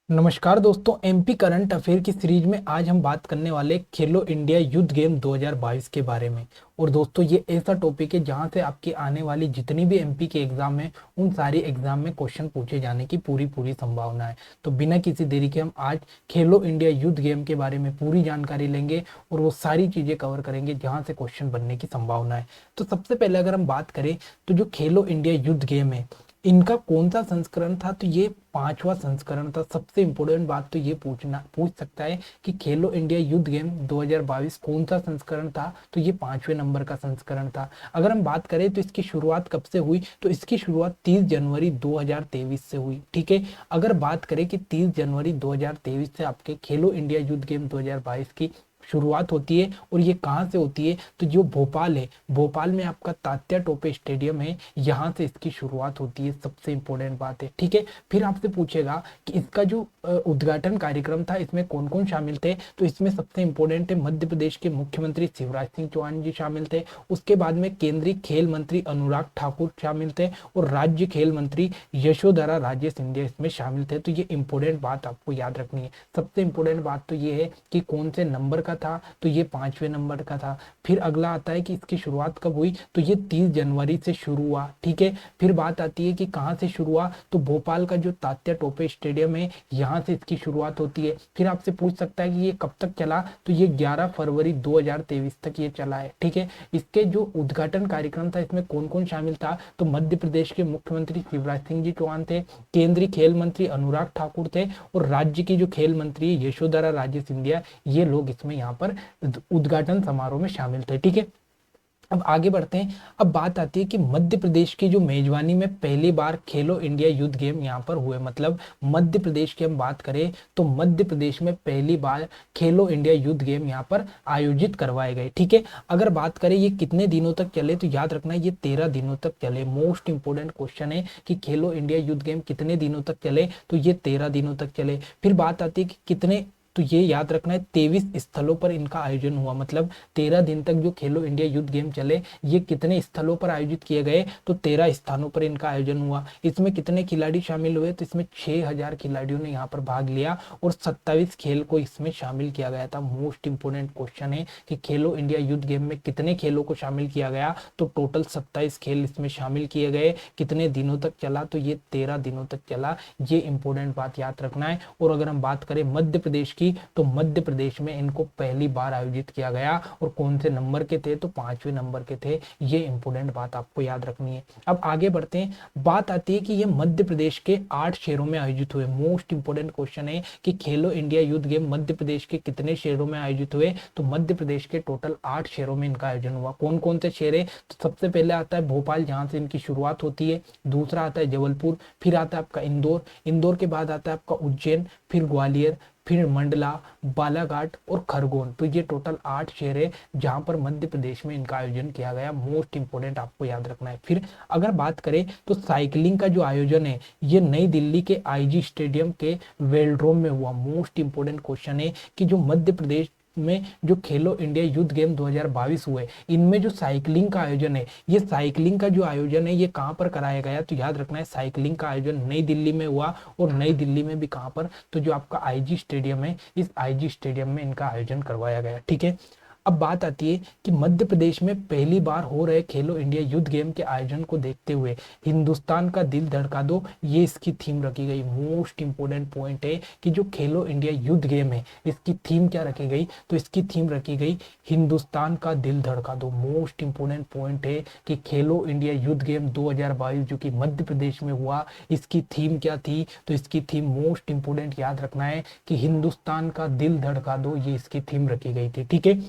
नमस्कार दोस्तों, MP current affair की सीरीज में आज हम बात करने वाले खेलो इंडिया यूथ गेम 2022 के बारे में। और दोस्तों, ये ऐसा टॉपिक है जहां से आपकी आने वाली जितनी भी एमपी के एग्जाम है उन सारी एग्जाम में क्वेश्चन पूछे जाने की पूरी पूरी संभावना है। तो बिना किसी देरी के हम आज खेलो इंडिया यूथ गेम के बारे में पूरी जानकारी लेंगे और वो सारी चीजें कवर करेंगे जहां से क्वेश्चन बनने की संभावना है। तो सबसे पहले अगर हम बात करें तो जो खेलो इंडिया यूथ गेम है इनका कौन सा संस्करण था, तो ये पांचवा संस्करण था। सबसे इंपॉर्टेंट बात तो ये पूछ सकता है कि खेलो इंडिया यूथ गेम 2022 कौन सा संस्करण था, तो ये पांचवें नंबर का संस्करण था। अगर हम बात करें तो इसकी शुरुआत कब से हुई, तो इसकी शुरुआत 30 जनवरी 2023 से हुई। ठीक है, अगर बात करें कि 30 जनवरी 2023 से आपके खेलो इंडिया यूथ गेम 2022 की शुरुआत होती है और ये कहाँ से होती है, तो जो भोपाल है, भोपाल में आपका तात्या टोपे स्टेडियम है, यहाँ से इसकी शुरुआत होती है। सबसे इंपॉर्टेंट बात है। ठीक है, फिर आपसे पूछेगा कि इसका जो उद्घाटन कार्यक्रम था इसमें कौन कौन शामिल थे, तो इसमें सबसे इंपॉर्टेंट है मध्य प्रदेश के मुख्यमंत्री शिवराज सिंह चौहान जी शामिल थे। उसके बाद में केंद्रीय खेल मंत्री अनुराग ठाकुर शामिल थे और राज्य खेल मंत्री यशोधरा राजे सिंधिया इसमें शामिल थे। तो ये इंपॉर्टेंट बात आपको याद रखनी है। सबसे इंपॉर्टेंट बात तो ये है कि कौन से नंबर का था, तो ये पांचवें नंबर का था। फिर अगला आता है कि इसकी शुरुआत कब हुई, तो ये 30 जनवरी से शुरू हुआ। ठीक है, फिर बात आती है कि कहाँ से शुरू हुआ, तो भोपाल का जो तात्या टोपे स्टेडियम है यहाँ से इसकी शुरुआत होती है। फिर आपसे पूछ सकता है कि ये कब तक चला, तो ये 11 फरवरी 2023 तक ये चला है। ठीक है, इसके जो उद्घाटन कार्यक्रम था इसमें कौन कौन शामिल था, तो मध्य प्रदेश के मुख्यमंत्री शिवराज सिंह जी चौहान थे, केंद्रीय खेल मंत्री अनुराग ठाकुर थे और राज्य की जो खेल मंत्री यशोधरा राजे सिंधिया, ये लोग इसमें यहाँ पर उद्घाटन समारोह में शामिल थे। ठीक है, अब आगे बढ़ते हैं। अब बात आती है कि मध्य प्रदेश की जो मेजबानी में पहली बार खेलो इंडिया यूथ गेम यहाँ पर हुए, मतलब मध्य प्रदेश की हम बात करें तो मध्य प्रदेश में पहली बार खेलो इंडिया यूथ गेम यहाँ पर आयोजित करवाए गए। ठीक है, अगर बात करें ये कितने दिनों तक चले, तो याद रखना ये 13 दिनों तक चले। मोस्ट इंपोर्टेंट क्वेश्चन है कि खेलो इंडिया यूथ गेम कितने दिनों तक चले, तो ये 13 दिनों तक चले। फिर बात आती है कि कितने, तो ये याद रखना है 23 स्थलों पर इनका आयोजन हुआ, मतलब 13 दिन तक जो खेलो इंडिया यूथ गेम चले ये कितने स्थलों पर आयोजित किए गए, तो 13 स्थानों पर इनका आयोजन हुआ। इसमें कितने खिलाड़ी शामिल हुए, तो इसमें 6000 खिलाड़ियों ने यहाँ पर भाग लिया और 27 खेल को इसमें शामिल किया गया था। मोस्ट इंपोर्टेंट क्वेश्चन है कि खेलो इंडिया यूथ गेम में कितने खेलों को शामिल किया गया, तो टोटल 27 खेल इसमें शामिल किए गए। कितने दिनों तक चला, तो ये 13 दिनों तक चला। ये इंपॉर्टेंट बात याद रखना है। और अगर हम बात करें मध्य प्रदेश की, तो मध्य प्रदेश में इनको पहली बार आयोजित किया गया और कौन से नंबर के थे, तो पांचवें नंबर के थे। ये इंपॉर्टेंट बात आपको याद रखनी है। अब आगे बढ़ते हैं। बात आती है कि ये मध्य प्रदेश के 8 शहरों में आयोजित हुए। मोस्ट इंपोर्टेंट क्वेश्चन है कि खेलो India youth game Madhya Pradesh के कितने शहरों में आयोजित हुए, तो मध्य प्रदेश के टोटल 8 शहरों में इनका आयोजन हुआ। कौन कौन से शहर है, तो सबसे पहले आता है भोपाल जहां से इनकी शुरुआत होती है, दूसरा आता है जबलपुर, फिर आता है आपका इंदौर, इंदौर के बाद आता है आपका उज्जैन, फिर ग्वालियर, फिर मंडला, बालाघाट और खरगोन। तो ये टोटल 8 शहर है जहां पर मध्य प्रदेश में इनका आयोजन किया गया। मोस्ट इंपोर्टेंट आपको याद रखना है। फिर अगर बात करें तो साइकिलिंग का जो आयोजन है ये नई दिल्ली के आईजी स्टेडियम के वेल्ड्रोम में हुआ। मोस्ट इंपोर्टेंट क्वेश्चन है कि जो मध्य प्रदेश में जो खेलो इंडिया यूथ गेम 2022 हुए इनमें जो साइकिलिंग का आयोजन है, ये साइकिलिंग का जो आयोजन है ये कहां पर कराया गया, तो याद रखना है साइकिलिंग का आयोजन नई दिल्ली में हुआ। और नई दिल्ली में भी कहां पर, तो जो आपका आईजी स्टेडियम है इस आईजी स्टेडियम में इनका आयोजन करवाया गया। ठीक है, अब बात आती है कि मध्य प्रदेश में पहली बार हो रहे खेलो इंडिया यूथ गेम के आयोजन को देखते हुए हिंदुस्तान का दिल धड़का दो, ये इसकी थीम रखी गई। मोस्ट इंपोर्टेंट पॉइंट है कि जो खेलो इंडिया यूथ गेम है इसकी थीम क्या रखी गई, तो इसकी थीम रखी गई हिंदुस्तान का दिल धड़का दो। मोस्ट इंपोर्टेंट पॉइंट है कि खेलो इंडिया यूथ गेम 2022 जो कि मध्य प्रदेश में हुआ इसकी थीम क्या थी, तो इसकी थीम मोस्ट इंपोर्टेंट याद रखना है कि हिंदुस्तान का दिल धड़का दो, ये इसकी थीम रखी गई थी। ठीक है,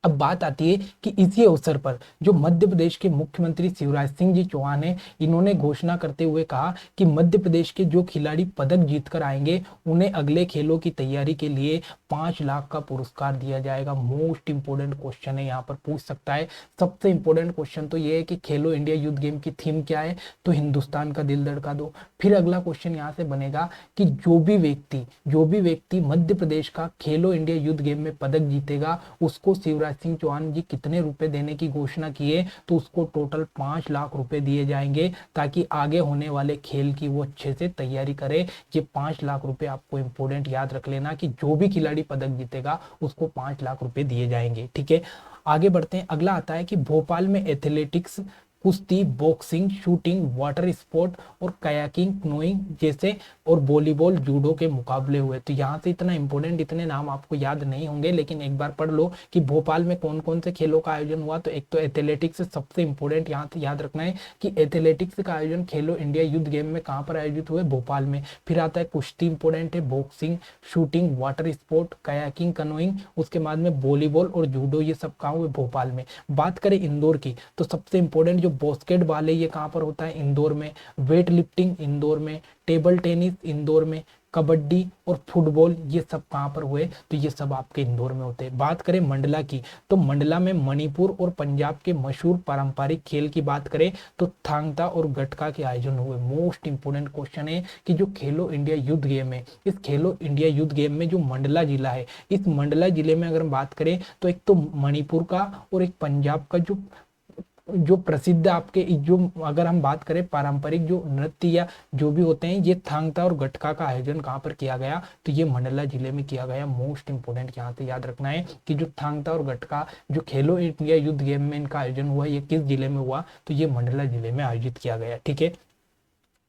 अब बात आती है कि इसी अवसर पर जो मध्य प्रदेश के मुख्यमंत्री शिवराज सिंह जी चौहान है इन्होंने घोषणा करते हुए कहा कि मध्य प्रदेश के जो खिलाड़ी पदक जीतकर आएंगे उन्हें अगले खेलों की तैयारी के लिए 5 लाख का पुरस्कार दिया जाएगा। मोस्ट इंपोर्टेंट क्वेश्चन है, यहाँ पर पूछ सकता है। सबसे इंपोर्टेंट क्वेश्चन तो ये है कि खेलो इंडिया यूथ गेम की थीम क्या है, तो हिंदुस्तान का दिल धड़का दो। फिर अगला क्वेश्चन यहाँ से बनेगा कि जो भी व्यक्ति मध्य प्रदेश का खेलो इंडिया यूथ गेम में पदक जीतेगा उसको शिवराज शिवराज सिंह चौहान जी कितने रुपए देने की घोषणा किए, तो उसको टोटल 5 लाख रुपए दिए जाएंगे, ताकि आगे होने वाले खेल की वो अच्छे से तैयारी करे। ये 5 लाख रुपए आपको इंपॉर्टेंट याद रख लेना कि जो भी खिलाड़ी पदक जीतेगा उसको 5 लाख रुपए दिए जाएंगे। ठीक है, आगे बढ़ते हैं। अगला आता है कि भोपाल में एथलेटिक्स, कुश्ती, बॉक्सिंग, शूटिंग, वाटर स्पोर्ट और कयाकिंग, क्नोइंग जैसे और वॉलीबॉल, जूडो के मुकाबले हुए। तो यहाँ से इतना इंपॉर्टेंट इतने नाम आपको याद नहीं होंगे, लेकिन एक बार पढ़ लो कि भोपाल में कौन कौन से खेलों का आयोजन हुआ। तो एक तो एथलेटिक्स सबसे इंपॉर्टेंट यहाँ से याद रखना है कि एथलेटिक्स का आयोजन खेलो इंडिया युद्ध गेम में कहाँ पर आयोजित हुए, भोपाल में। फिर आता है कुश्ती इंपॉर्टेंट है, boxing, shooting, water sport, kayaking, canoeing, उसके बाद में वॉलीबॉल और जूडो, ये सब कहाँ हुए, भोपाल में। बात करें इंदौर की, तो सबसे इंपॉर्टेंट जो बास्केटबॉल है ये कहाँ पर होता है, इंदौर में। वेट लिफ्टिंग इंदौर में, टेबल टेनिस इंदौर में, कबड्डी और फुटबॉल ये सब कहाँ पर हुए, तो ये सब आपके इंदौर में होते हैं। बात करें मंडला की, तो मंडला में मणिपुर और पंजाब के मशहूर पारंपरिक खेल की बात करें तो थांगता और गटका के आयोजन हुए। मोस्ट इंपोर्टेंट क्वेश्चन है कि जो खेलो इंडिया युद्ध गेम है, इस खेलो इंडिया युद्ध गेम में जो मंडला जिला है, इस मंडला जिले में अगर हम बात करें तो एक तो मणिपुर का और एक पंजाब का जो प्रसिद्ध आपके जो अगर हम बात करें पारंपरिक जो नृत्य या जो भी होते हैं, ये थांगता और गटका का आयोजन कहाँ पर किया गया, तो ये मंडला जिले में किया गया। मोस्ट इंपोर्टेंट यहाँ से याद रखना है कि जो थांगता और गटका जो खेलो इंडिया युद्ध गेम में इनका आयोजन हुआ, ये किस जिले में हुआ, तो ये मंडला जिले में आयोजित किया गया। ठीक है,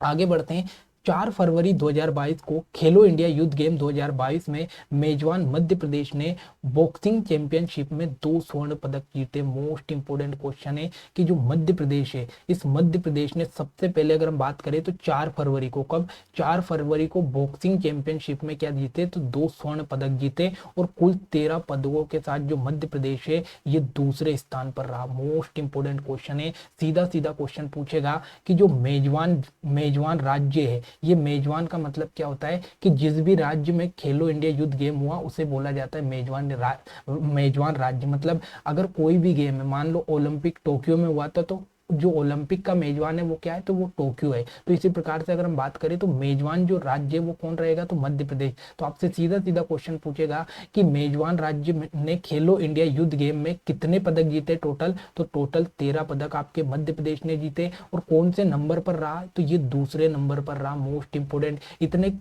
आगे बढ़ते हैं। 4 फरवरी 2022 को खेलो इंडिया युद्ध गेम 2022 में मेजबान मध्य प्रदेश ने बॉक्सिंग चैंपियनशिप में 2 स्वर्ण पदक जीते। मोस्ट इंपोर्टेंट क्वेश्चन है कि जो मध्य प्रदेश है, इस मध्य प्रदेश ने सबसे पहले अगर हम बात करें तो 4 फरवरी को, कब, 4 फरवरी को बॉक्सिंग चैंपियनशिप में क्या जीते, तो 2 स्वर्ण पदक जीते और कुल 13 पदकों के साथ जो मध्य प्रदेश है ये दूसरे स्थान पर रहा। मोस्ट इंपोर्टेंट क्वेश्चन है, सीधा सीधा क्वेश्चन पूछेगा कि जो मेजबान राज्य है, ये मेजबान का मतलब क्या होता है कि जिस भी राज्य में खेलो इंडिया युद्ध गेम हुआ उसे बोला जाता है मेजबान राज्य। मतलब अगर कोई भी गेम है, मान लो ओलंपिक टोक्यो में हुआ था, तो जो ओलंपिक का मेजबान है वो क्या है, तो वो टोक्यो है। तो इसी प्रकार से अगर हम बात करें तो मेजबान जो राज्य है वो कौन रहेगा, तो मध्य प्रदेश। तो आपसे सीधा सीधा क्वेश्चन पूछेगा कि मेजबान राज्य ने खेलो इंडिया युद्ध गेम में कितने पदक जीते टोटल, तो टोटल 13 पदक आपके मध्य प्रदेश ने जीते। और कौन से नंबर पर रहा, तो ये दूसरे नंबर पर रहा। मोस्ट इंपोर्टेंट,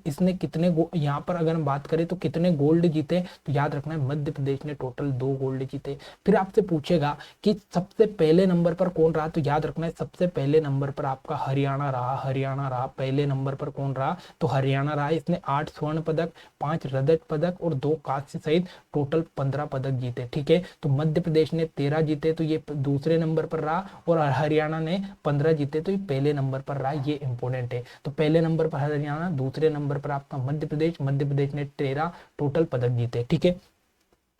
इसने कितने यहाँ पर अगर हम बात करें तो कितने गोल्ड जीते, तो याद रखना है मध्य प्रदेश ने टोटल 2 गोल्ड जीते। फिर आपसे पूछेगा कि सबसे पहले नंबर पर कौन रहा, तो याद रखना है सबसे पहले नंबर पर आपका हरियाणा रहा। पहले नंबर पर कौन रहा, तो हरियाणा रहा। इसने 8 स्वर्ण पदक, 5 रजत पदक और 2 कांस्य सहित टोटल 15 पदक जीते। ठीक है, तो मध्य प्रदेश ने 13 जीते तो ये दूसरे नंबर पर रहा, और हरियाणा ने 15 जीते तो ये पहले नंबर पर रहा। ये इंपोर्टेंट है। तो पहले नंबर पर हरियाणा, दूसरे नंबर पर आपका मध्य प्रदेश ने 13 टोटल पदक जीते। ठीक है,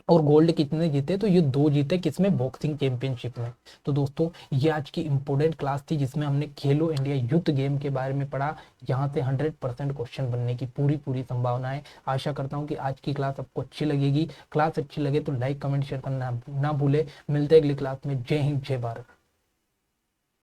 और गोल्ड कितने जीते, तो ये 2 जीते, किसमें, बॉक्सिंग चैंपियनशिप में। तो दोस्तों ये आज की इंपॉर्टेंट क्लास थी जिसमें हमने खेलो इंडिया युद्ध गेम के बारे में पढ़ा। यहाँ से 100% क्वेश्चन बनने की पूरी संभावना है। आशा करता हूँ कि आज की क्लास आपको अच्छी लगेगी। क्लास अच्छी लगे तो लाइक कमेंट शेयर करना ना भूले। मिलते हैं अगली क्लास में। जय हिंद, जय भारत।